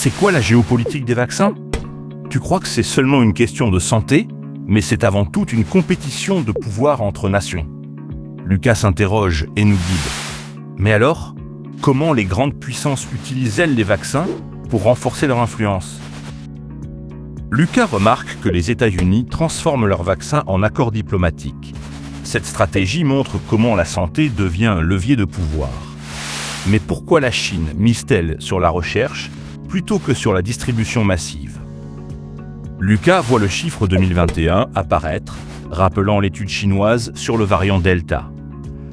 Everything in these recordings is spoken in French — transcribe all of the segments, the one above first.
C'est quoi la géopolitique des vaccins? Tu crois que c'est seulement une question de santé, mais c'est avant tout une compétition de pouvoir entre nations. Lucas s'interroge et nous guide. Mais alors, comment les grandes puissances utilisent-elles les vaccins pour renforcer leur influence? Lucas remarque que les États-Unis transforment leurs vaccins en accords diplomatiques. Cette stratégie montre comment la santé devient un levier de pouvoir. Mais pourquoi la Chine mise-t-elle sur la recherche plutôt que sur la distribution massive? Lucas voit le chiffre 2021 apparaître, rappelant l'étude chinoise sur le variant Delta.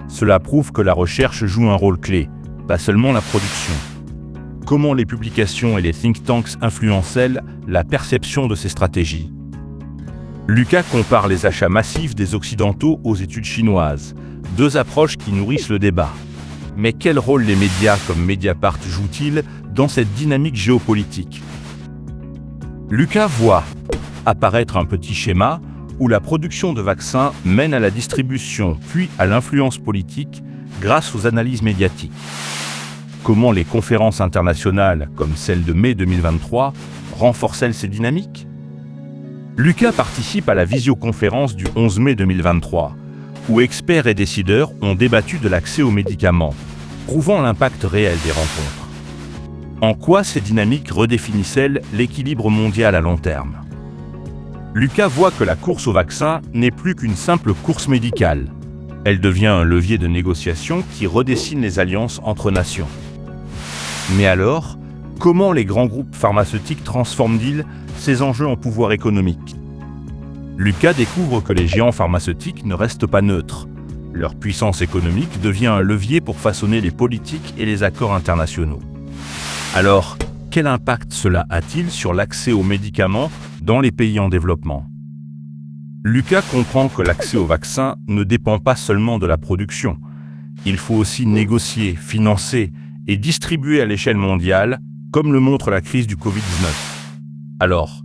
Cela prouve que la recherche joue un rôle clé, pas seulement la production. Comment les publications et les think tanks influencent-elles la perception de ces stratégies? Lucas compare les achats massifs des Occidentaux aux études chinoises, deux approches qui nourrissent le débat. Mais quel rôle les médias comme Mediapart jouent-ils dans cette dynamique géopolitique? Lucas voit apparaître un petit schéma où la production de vaccins mène à la distribution puis à l'influence politique grâce aux analyses médiatiques. Comment les conférences internationales, comme celle de mai 2023, renforcent-elles ces dynamiques? Lucas participe à la visioconférence du 11 mai 2023, où experts et décideurs ont débattu de l'accès aux médicaments, prouvant l'impact réel des rencontres. En quoi ces dynamiques redéfinissent-elles l'équilibre mondial à long terme? Lucas voit que la course au vaccin n'est plus qu'une simple course médicale. Elle devient un levier de négociation qui redessine les alliances entre nations. Mais alors, comment les grands groupes pharmaceutiques transforment-ils ces enjeux en pouvoir économique? Lucas découvre que les géants pharmaceutiques ne restent pas neutres. Leur puissance économique devient un levier pour façonner les politiques et les accords internationaux. Alors, quel impact cela a-t-il sur l'accès aux médicaments dans les pays en développement? Lucas comprend que l'accès aux vaccins ne dépend pas seulement de la production. Il faut aussi négocier, financer et distribuer à l'échelle mondiale, comme le montre la crise du Covid-19. Alors,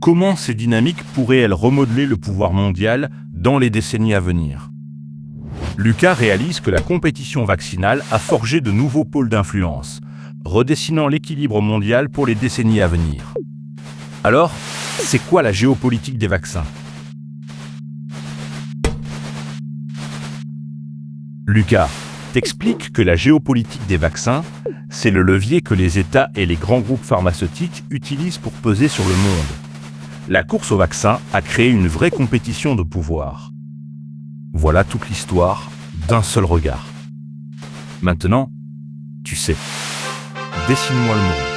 comment ces dynamiques pourraient-elles remodeler le pouvoir mondial dans les décennies à venir? Lucas réalise que la compétition vaccinale a forgé de nouveaux pôles d'influence, redessinant l'équilibre mondial pour les décennies à venir. Alors, c'est quoi la géopolitique des vaccins? Lucas t'explique que la géopolitique des vaccins, c'est le levier que les États et les grands groupes pharmaceutiques utilisent pour peser sur le monde. La course au vaccin a créé une vraie compétition de pouvoir. Voilà toute l'histoire d'un seul regard. Maintenant, tu sais. Dessine-moi le monde.